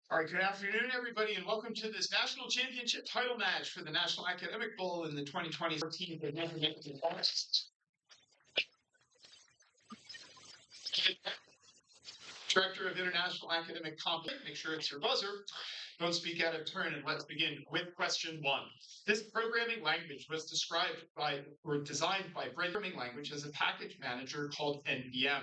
All right, good afternoon, everybody, and welcome to this national championship title match for the National Academic Bowl in the 2014 Director of International Academic Competition. Make sure it's your buzzer. Don't speak out of turn, and let's begin with question one. This programming language was described by or designed by programming language as a package manager called NPM.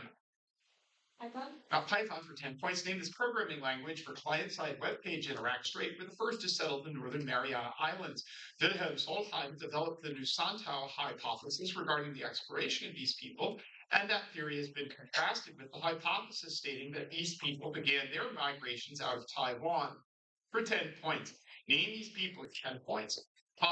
Python for 10 points. Name this programming language for client-side web page interaction Strait, where the first to settle the Northern Mariana Islands. Wilhelm Solheim developed the Nusantau hypothesis regarding the exploration of these people, and that theory has been contrasted with the hypothesis stating that these people began their migrations out of Taiwan. For 10 points, name these people with 10 points.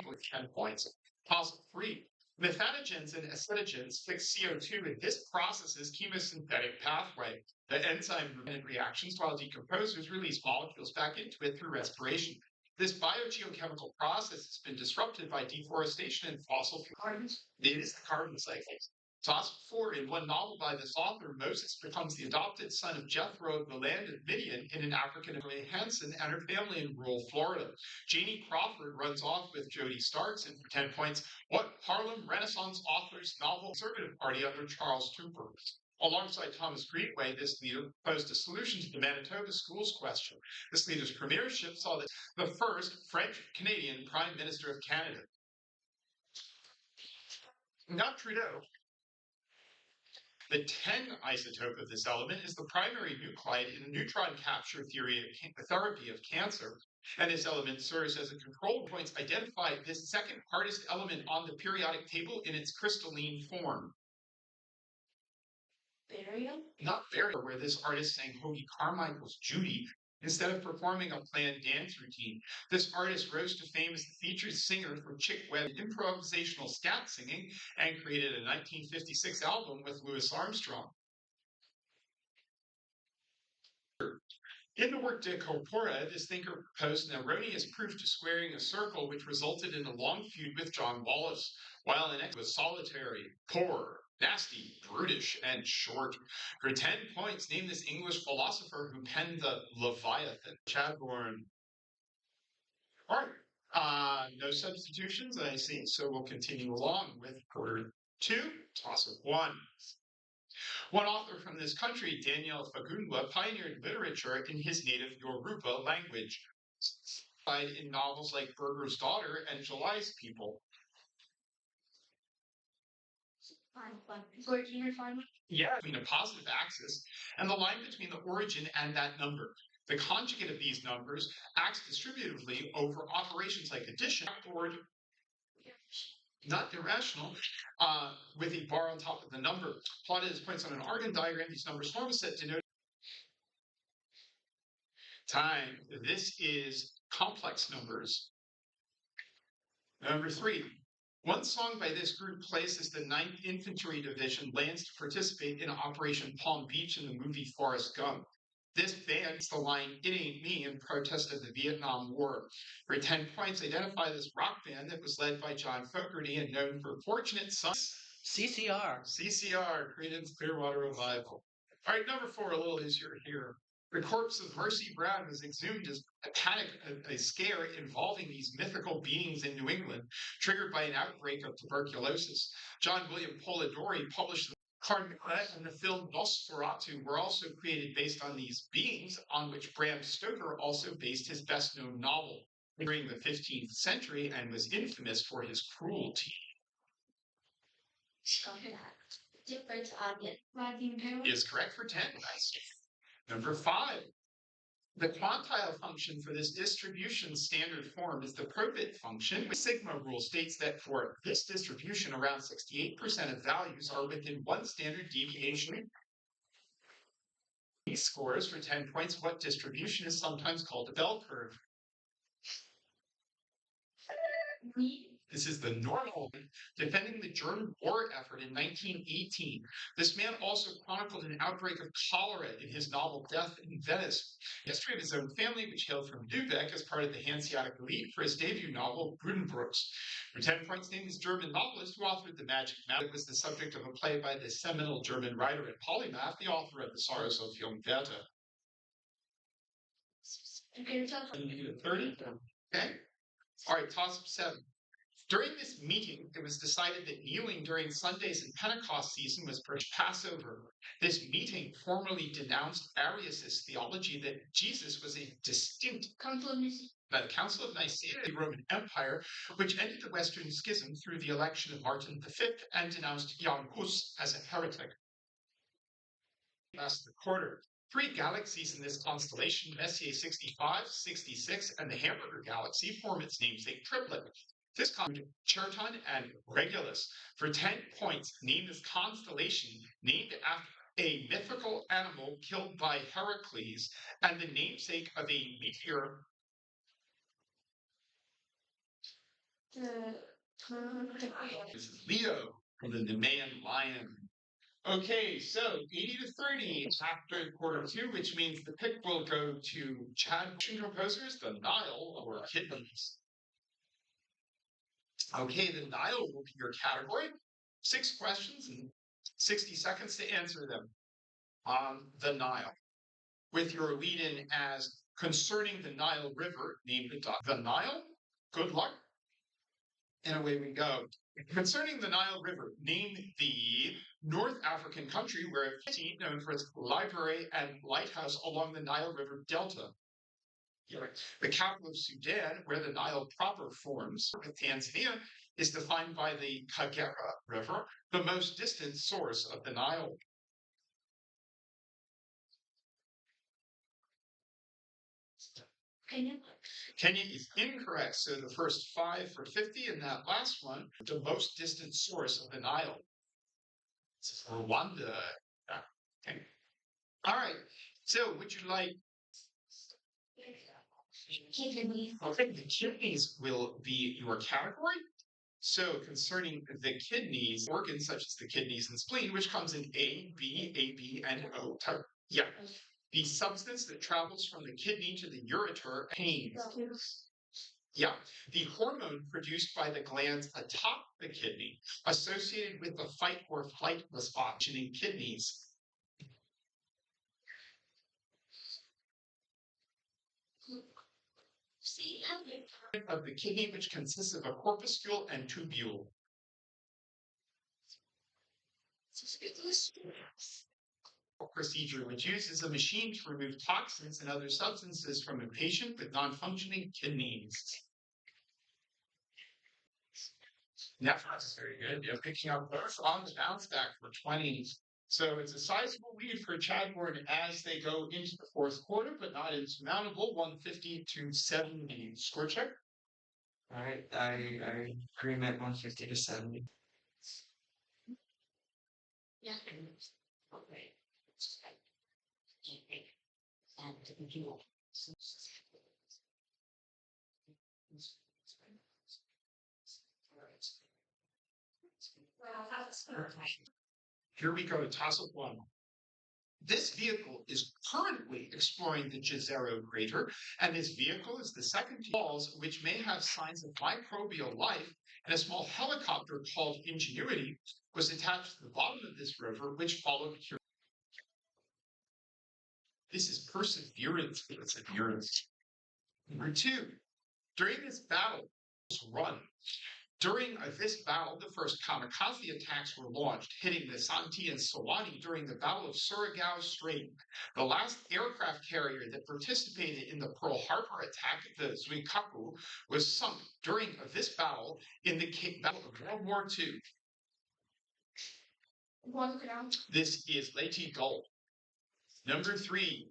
With 10 points. Puzzle 3. Methanogens and acetogens fix CO2 in this process's chemosynthetic pathway. The enzyme reactions while decomposers release molecules back into it through respiration. This biogeochemical process has been disrupted by deforestation and fossil fuels. It is the carbon cycle. Task 4. In one novel by this author, Moses becomes the adopted son of Jethro of the land of Midian in an African-American Hanson and her family in rural Florida. Janie Crawford runs off with Jody Starks, and for 10 points, what Harlem Renaissance author's novel Conservative Party under Charles Tupper. Alongside Thomas Greenway, this leader proposed a solution to the Manitoba schools question. This leader's premiership saw the first French-Canadian Prime Minister of Canada. Not Trudeau. The 10 isotope of this element is the primary nuclide in the neutron capture therapy of cancer, and this element serves as a control point to identify this second hardest element on the periodic table in its crystalline form. Burial? Not burial, where this artist sang Hoagie Carmichael's Judy instead of performing a planned dance routine. This artist rose to fame as the featured singer for Chick Webb's improvisational scat singing and created a 1956 album with Louis Armstrong. In the work De Corpora, this thinker proposed an erroneous proof to squaring a circle, which resulted in a long feud with John Wallace, while an ex was solitary, poor, nasty, brutish, and short. For 10 points, name this English philosopher who penned the Leviathan. Chadbourne. All right. No substitutions, I see, so we'll continue along with quarter 2, toss of 1. One author from this country, Daniel Fagundwa, pioneered literature in his native Yoruba language, in novels like Burger's Daughter and July's People. Origin refinement? Yeah, between a positive axis and the line between the origin and that number. The conjugate of these numbers acts distributively over operations like addition, or not irrational, with a bar on top of the number. Plotted as points on an Argand diagram, these numbers form a set denoted time. This is complex numbers. Number 3. One song by this group plays as the 9th Infantry Division lands to participate in Operation Palm Beach in the movie Forrest Gump. This band is the line, "It Ain't Me," in protest of the Vietnam War. For 10 points, identify this rock band that was led by John Fogerty and known for Fortunate Son. CCR. CCR, Creedence Clearwater Revival. All right, number 4, a little easier here. The corpse of Mercy Brown was exhumed as a scare involving these mythical beings in New England, triggered by an outbreak of tuberculosis. John William Polidori published Carmilla and the film Nosferatu were also created based on these beings, on which Bram Stoker also based his best-known novel during the 15th century and was infamous for his cruelty. Different audience. Is correct for 10. Nice. Number 5. The quantile function for this distribution standard form is the Probit function. The sigma rule states that for this distribution, around 68% of values are within one standard deviation. These scores for 10 points. What distribution is sometimes called a bell curve? This is the normal defending the German war effort in 1918. This man also chronicled an outbreak of cholera in his novel Death in Venice. History of his own family, which hailed from Lübeck as part of the Hanseatic elite for his debut novel, Buddenbrooks. For 10 points, named this German novelist who authored The Magic Map. It was the subject of a play by the seminal German writer and polymath, the author of The Sorrows of Young Goethe. 30. Okay. All right, toss up 7. During this meeting, it was decided that kneeling during Sundays and Pentecost season was for Passover. This meeting formally denounced Arius' theology that Jesus was a distinct by the Council of Nicaea, the Roman Empire, which ended the Western Schism through the election of Martin V and denounced Jan Hus as a heretic. Last the quarter. 3 galaxies in this constellation, Messier 65, 66, and the Hamburger Galaxy, form its namesake triplet. This constellation, Cherton and Regulus. For 10 points, name this constellation named after a mythical animal killed by Heracles and the namesake of a meteor. This is Leo from the Nemean lion. Okay, so 80 to 30 after quarter 2, which means the pick will go to Chad composers, the Nile or kidneys. Okay, the Nile will be your category. 6 questions and 60 seconds to answer them on the Nile. With your lead in as concerning the Nile River, name the Nile. Good luck. And away we go. Concerning the Nile River, name the North African country where it's known for its library and lighthouse along the Nile River Delta. The capital of Sudan, where the Nile proper forms with Tanzania, is defined by the Kagera River, the most distant source of the Nile. Kenya is incorrect, so the first 5 for 50, and that last one, the most distant source of the Nile. This is Rwanda. Okay. All right. So, would you like? Okay, the kidneys will be your category. So, concerning the kidneys, organs such as the kidneys and spleen, which comes in A, B, and O type. Yeah. The substance that travels from the kidney to the ureter, pain. Yeah, the hormone produced by the glands atop the kidney, associated with the fight or flight response in kidneys. Of the kidney, which consists of a corpuscle and tubule. Procedure, which uses a machine to remove toxins and other substances from a patient with non-functioning kidneys. Yeah, that's very good. You're picking up both on the bounce back for 20. So it's a sizable lead for Chadbourne as they go into the 4th quarter, but not insurmountable. 150 to 70. Score check. All right, I agree at 150 to 70. Yeah. Here we go, toss up 1. This vehicle is currently exploring the Jezero crater, and this vehicle is the second falls, which may have signs of microbial life, and a small helicopter called Ingenuity was attached to the bottom of this river, which followed here. This is perseverance. Number 2, during this battle, run. During this battle, the first kamikaze attacks were launched, hitting the Santi and Solani during the Battle of Surigao Strait. The last aircraft carrier that participated in the Pearl Harbor attack, the Zuikaku, was sunk during this battle in the Battle of World War II. This is Leyte Gulf. Number 3.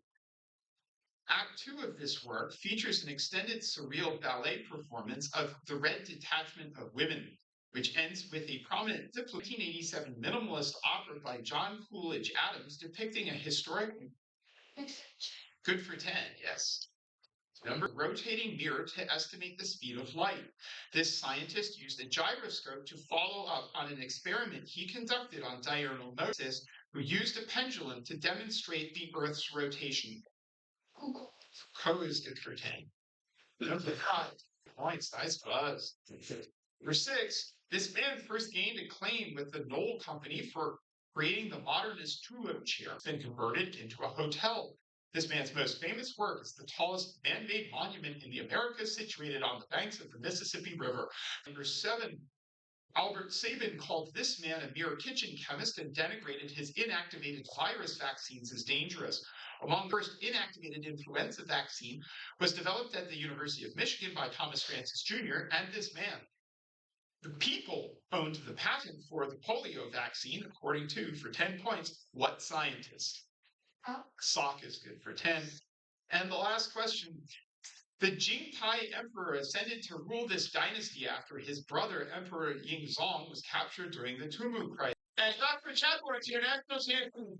Act 2 of this work features an extended surreal ballet performance of The Red Detachment of Women, which ends with a prominent 1987 minimalist opera by John Coolidge Adams depicting a historic. Good for 10, yes. Number rotating mirror to estimate the speed of light. This scientist used a gyroscope to follow up on an experiment he conducted on diurnal Moses, who used a pendulum to demonstrate the Earth's rotation. Co is good for 10. Number 5. Points. Nice buzz. Number 6. This man first gained acclaim with the Knoll Company for creating the modernist tulip chair and converted into a hotel. This man's most famous work is the tallest man-made monument in the Americas, situated on the banks of the Mississippi River. Number 7. Albert Sabin called this man a mere kitchen chemist and denigrated his inactivated virus vaccines as dangerous. Among the first inactivated influenza vaccine was developed at the University of Michigan by Thomas Francis Jr. and this man. The people owned the patent for the polio vaccine, according to, for 10 points, what scientist? Salk is good for 10. And the last question. The Jingtai Emperor ascended to rule this dynasty after his brother, Emperor Yingzong, was captured during the Tumu crisis. And Dr. Chadwick's your national champion.